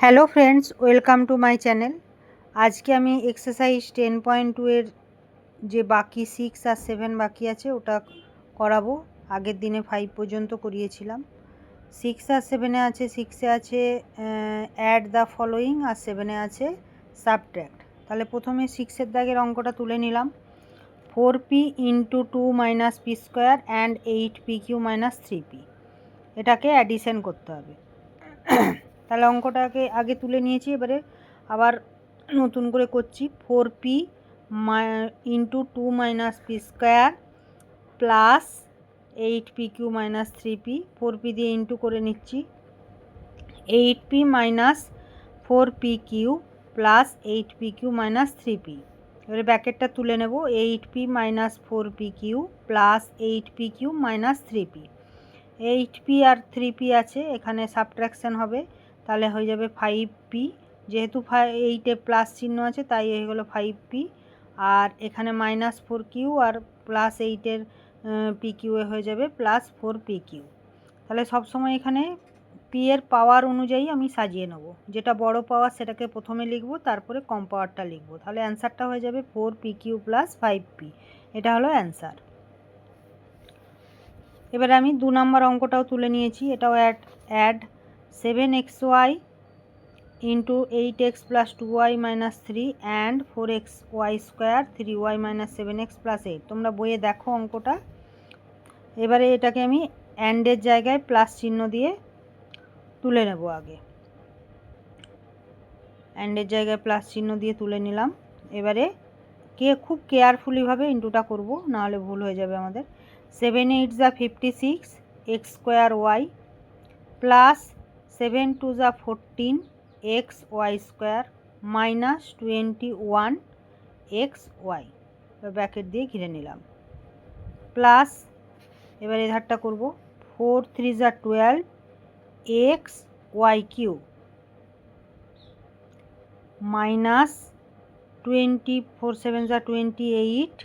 Hello friends, welcome to my channel. আজকে আমি exercise 10.2 এর যে বাকি 6 আর 7 বাকি আছে ওটা করাবো। আগের দিনে 5 পর্যন্ত করিয়েছিলাম। 6 আর 7-এ আছে, 6-এ আছে অ্যাড দ্য ফলোয়িং আর 7-এ আছে সাবট্র্যাক্ট। তাহলে প্রথমে 6-এর দাগের অঙ্কটা তুলে নিলাম। 4p into 2 minus P square and 8pq minus 3p, এটাকে অ্যাডিশন করতে হবে। তাহলে অঙ্কটাকে আগে তুলে নিয়েছি, এবারে আবার নতুন করে করছি। 4p into 2 minus P square plus 8pq minus 3p, 4p দিয়ে ইন্টু করে নিচ্ছি। 8p minus 4pq plus 8pq minus 3p, এবারে ব্র্যাকেটটা তুলে নেব। 8p minus 4pq plus 8pq minus 3p, 8p আর 3p আছে, এখানে সাবট্রাকশান হবে, তাহলে হয়ে যাবে 5p। যেহেতু 8-এ প্লাস চিহ্ন আছে তাই হয়ে গেলো 5p, আর এখানে মাইনাস 4q আর প্লাস 8-এর pq হয়ে যাবে প্লাস 4pq। তাহলে সবসময় এখানে p এর পাওয়ার অনুযায়ী আমি সাজিয়ে নেব, যেটা বড় পাওয়ার সেটাকে প্রথমে লিখব, তারপরে কম পাওয়ারটা লিখব। তাহলে অ্যান্সারটা হয়ে যাবে 4pq প্লাস 5p, এটা হলো অ্যান্সার। এবারে আমি 2 নম্বর অঙ্কটাও তুলে নিয়েছি, এটাও add 7xy into 8x plus 2y minus 3 and 4xy square 3y minus 7x plus 8। তোমরা বইয়ে দেখো অঙ্কটা। এবারে এটাকে আমি অ্যান্ডের জায়গায় প্লাস চিহ্ন দিয়ে তুলে নেব। আগে অ্যান্ডের জায়গায় প্লাস চিহ্ন দিয়ে তুলে নিলাম। এবারে খুব কেয়ারফুলিভাবে ইন্টুটা করব, নাহলে ভুল হয়ে যাবে আমাদের। 7 8 যা 56 x স্কোয়ার ওয়াই প্লাস 7 2 যা 14 x Y square minus 21 x y, bracket দিয়ে ঘিরে নিলাম, প্লাস এবার এধারটা করব 4 3 যা 12 এক্স ওয়াই কিউ মাইনাস 24 7 যা 28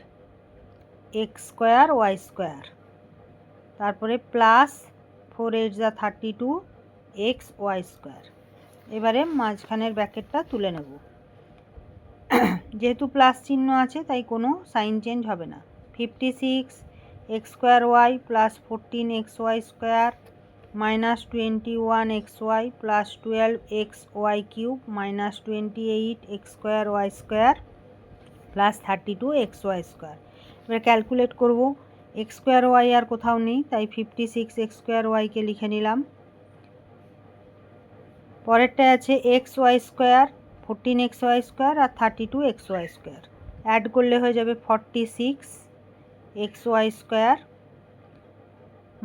এক্স স্কোয়ার ওয়াই স্কোয়ার, তারপরে প্লাস 4 8 যা 32 এক্স ওয়াই স্কোয়ার। এবারে মাঝখানের ব্র্যাকেটটা তুলে নেব। যেহেতু প্লাস চিহ্ন আছে তাই কোনো সাইন চেঞ্জ হবে না। 56 x square y plus 14 x Y square minus 21 x Y plus 12 x Y cube minus 28 x square Y square plus 32 x Y square. এবার ক্যালকুলেট করব। এক্স স্কোয়ার ওয়াই আর কোথাও নেই, তাই 56 এক্স স্কোয়ার ওয়াইকে লিখে নিলাম। পরেরটা আছে X Y square 14 x Y square আর 32 এক্স ওয়াই স্কোয়ার, অ্যাড করলে হয়ে যাবে 46 x Y square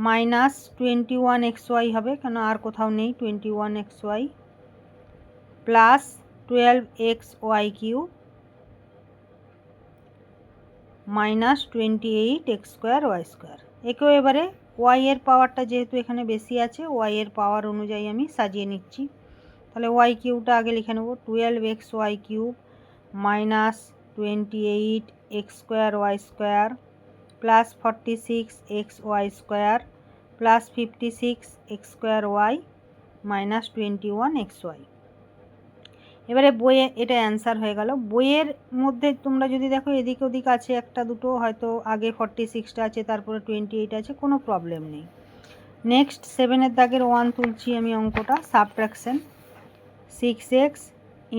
minus 21 x Y হবে, কেন আর কোথাও নেই 21 x Y plus 12 x Y cube minus 28 x square Y square. একেও এবারে ওয়াই এর পাওয়ারটা যেহেতু এখানে বেশি আছে, ওয়াই এর পাওয়ার অনুযায়ী আমি সাজিয়ে নিচ্ছি। তাহলে ওয়াই কিউবটা আগে লিখে নেব, 12 x Y cube minus 28 x square Y square plus 46 x Y square plus 56 x square y minus 21 x y. এবারে বইয়ে এটা অ্যান্সার হয়ে গেল। বইয়ের মধ্যে তোমরা যদি দেখো এদিক ওদিক আছে একটা দুটো, হয়তো আগে 46টা আছে তারপরে 28 আছে, কোনো প্রবলেম নেই। নেক্সট 7-এর দাগের 1 তুলছি আমি অঙ্কটা, subtraction. 6x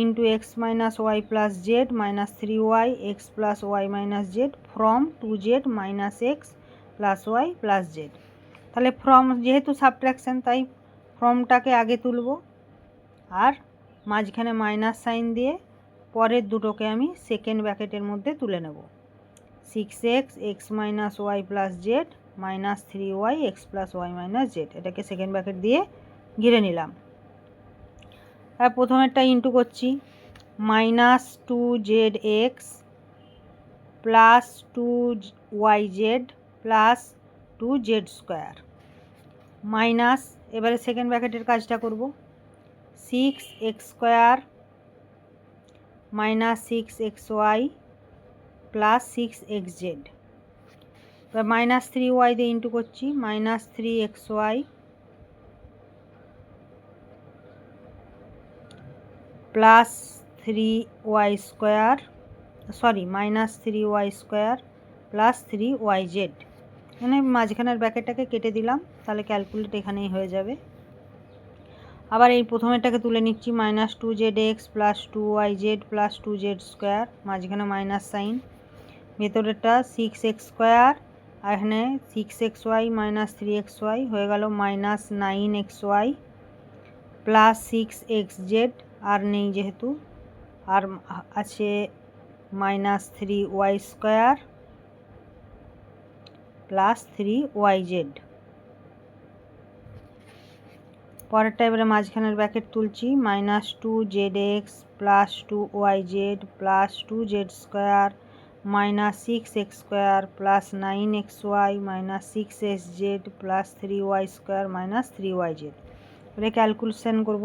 into x minus y plus z minus 3y x plus y minus z from 2z minus x plus y plus z. তাহলে ফ্রম যেহেতু সাবট্রাকশন তাই ফ্রমটাকে আগে তুলব, আর মাঝখানে মাইনাস সাইন দিয়ে পরের দুটোকে আমি সেকেন্ড ব্র্যাকেটের মধ্যে তুলে নেব। 6x x minus y plus z minus 3y x plus y minus z, এটাকে সেকেন্ড ব্র্যাকেট দিয়ে ঘিরে নিলাম। আর প্রথমেরটা ইন্টু করছি, minus 2zx plus 2yz plus 2z square minus, এবারে সেকেন্ড ব্র্যাকেটের কাজটা করব, 6x square minus 6xy plus 6xz, এবার মাইনাস 3y দিয়ে ইন্টু করছি, minus 3xy plus 3y² sorry -3y² plus 3yz। মানে মাঝখানের ব্র্যাকেটটাকে কেটে দিলাম, তাহলে ক্যালকুলেট এখানেই হয়ে যাবে। আবার এই প্রথমেরটাকে তুলে নিচ্ছি, -2zx plus 2yz plus 2z², মাঝখানে মাইনাস সাইন, ভেতরেরটা 6x² আর এখানে 6xy মাইনাস 3xy হয়ে গেল -9xy প্লাস 6xz, আর নেই যেহেতু, আর আছে -3y² প্লাস 3yz। পরেরটা এবারে মাঝখানের ব্র্যাকেট তুলছি, -2zx plus 2yz plus 2z² minus 6x² plus 9xy minus 6xz plus 3y² minus 3yz। এবারে ক্যালকুলেশন করব,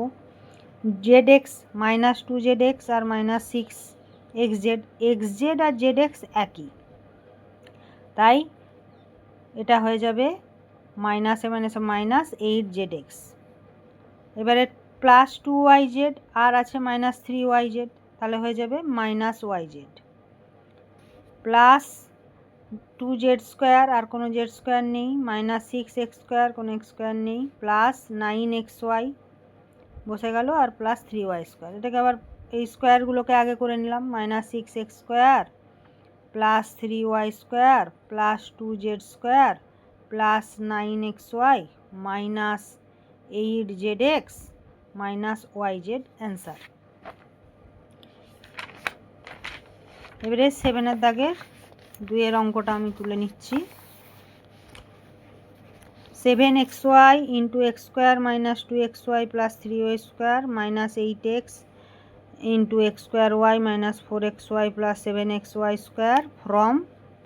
zx -2zx আর -6xz, xz আর zx একই, তাই এটা হয়ে যাবে মাইনাসে মাইনাসে -8zx। এবারে প্লাস 2yz আর আছে -3yz, তাহলে হয়ে যাবে -yz প্লাস 2z² আর কোনো z² নেই, -6x² কোনো x² নেই, প্লাস 9xy বসে গেল আর প্লাস 3y²। এটাকে আবার এই স্কোয়ারগুলোকে আগে করে নিলাম, -6x² plus 3y² plus 2z² plus 9xy minus 8zx minus yz answer. এবারে 7-এর দাগের 2-এর অঙ্কটা আমি তুলে নিচ্ছি। 7xy into x² minus 2xy plus 3y² minus 8x into x²y minus 4xy plus 7xy² from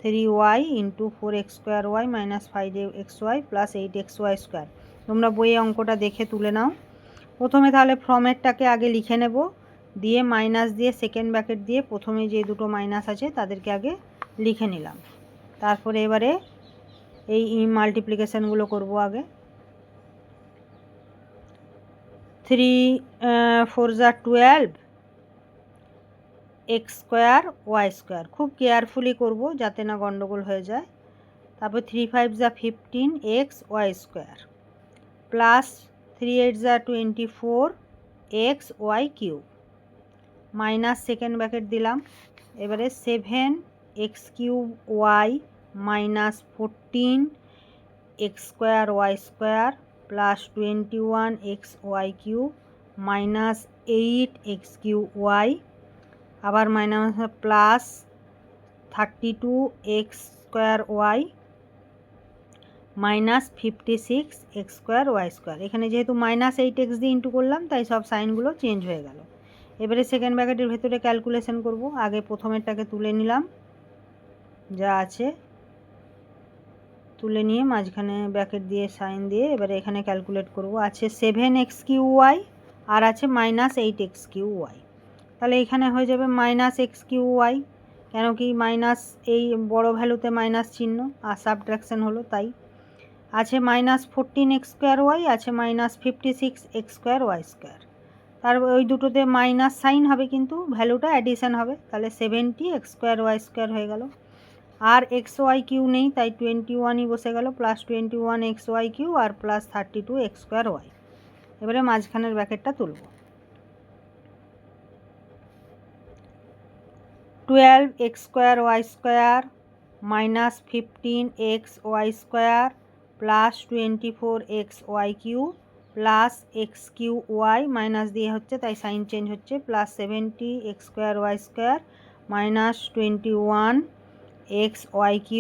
3y into 4x² minus 5xy plus 8xy²। তোমরা বইয়ে অঙ্কটা দেখে তুলে নাও। প্রথমে তাহলে ফ্রমেরটাকে আগে লিখে নেব, দিয়ে মাইনাস দিয়ে সেকেন্ড ব্র্যাকেট দিয়ে প্রথমে যে দুটো মাইনাস আছে তাদেরকে আগে লিখে নিলাম। তারপরে এবারে এই মাল্টিপ্লিকেশানগুলো করব আগে। 3 4 12 x² y², খুব কেয়ারফুলি করব যাতে না গন্ডগোল হয়ে যায়। তারপর 3 5 15 x y² plus 3 8 24 x y³ minus second bracket দিলাম। এবারে 7x³ y minus 14 x² y² plus 21 x y³ minus 8 x³ y, আবার minus plus 32 x² y minus 56 x² y²। এখানে যেহেতু -8x দিয়ে ইন্টু করলাম তাই সব সাইনগুলো চেঞ্জ হয়ে গেল। এবারে সেকেন্ড ব্র্যাকেটের ভেতরে ক্যালকুলেশন করব। আগে প্রথমেরটাকে তুলে নিলাম, যা আছে তুলে নিয়ে মাঝখানে ব্র্যাকেট দিয়ে সাইন দিয়ে এবারে এখানে ক্যালকুলেট করব। আছে 7x³ y আর আছে -8x³ y, তাহলে এখানে হয়ে যাবে -x³ y, কেন কি মাইনাস এই বড় ভ্যালুতে মাইনাস চিহ্ন আর সাবট্রাকশন হলো তাই। আছে -14 x² y, আছে -56 x² y², তার ওই দুটোতে মাইনাস সাইন হবে কিন্তু ভ্যালুটা অ্যাডিশন হবে, তাহলে 70 x² y² হয়ে গেল। আর xy³ নেই তাই 21ই বসে গেল, প্লাস 21 xy³ আর প্লাস 32 x² y। এবারে মাঝখানের ব্র্যাকেটটা তুলব। 12 x² y² minus 15 x y² plus 24 x y³ plus x³ y minus দিয়ে হচ্ছে তাই সাইন চেঞ্জ হচ্ছে, plus 70 x² y² minus 21 x y³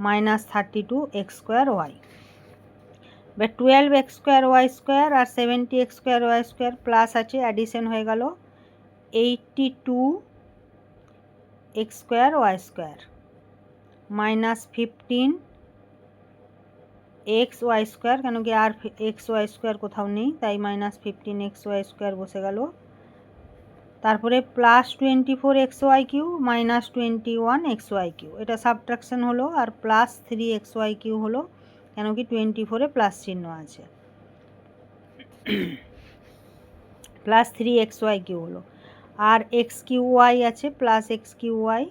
minus 32 x² y। এবার 12 x² y² আর 70 x² y² প্লাস আছে addition হয়ে গেল 82 x² y² minus 15 x y², কেন কি আর x y² কোথাও নেই তাই -15 x y² বসে গেল। তারপরে plus 24 x y³ minus 21 x y³, এটা সাবট্রাকশন হলো, আর প্লাস 3 x y³ হলো, কেন কি 24-এ প্লাস চিহ্ন আছে। প্লাস 3xy কিউ হলো। আর এক্স কিউ ওয়াই আছে plus x cube y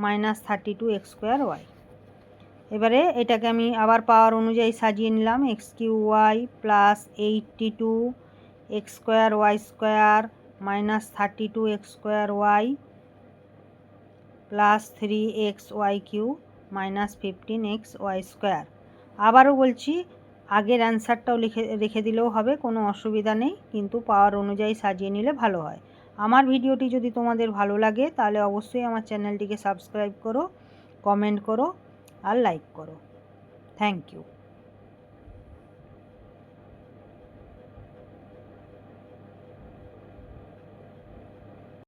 minus 32x²y। এবারে এটাকে আমি আবার পাওয়ার অনুযায়ী সাজিয়ে নিলাম। X cube y plus 82x²y² minus 32x²y plus 3xy³ minus 15xy²। আবারও বলছি, আগের অ্যান্সারটাও রেখে দিলেও হবে, কোনো অসুবিধা নেই, কিন্তু পাওয়ার অনুযায়ী সাজিয়ে নিলে ভালো হয়। আমার ভিডিওটি যদি তোমাদের ভালো লাগে তাহলে অবশ্যই আমার চ্যানেলটিকে সাবস্ক্রাইব করো, কমেন্ট করো আর লাইক করো। Thank you.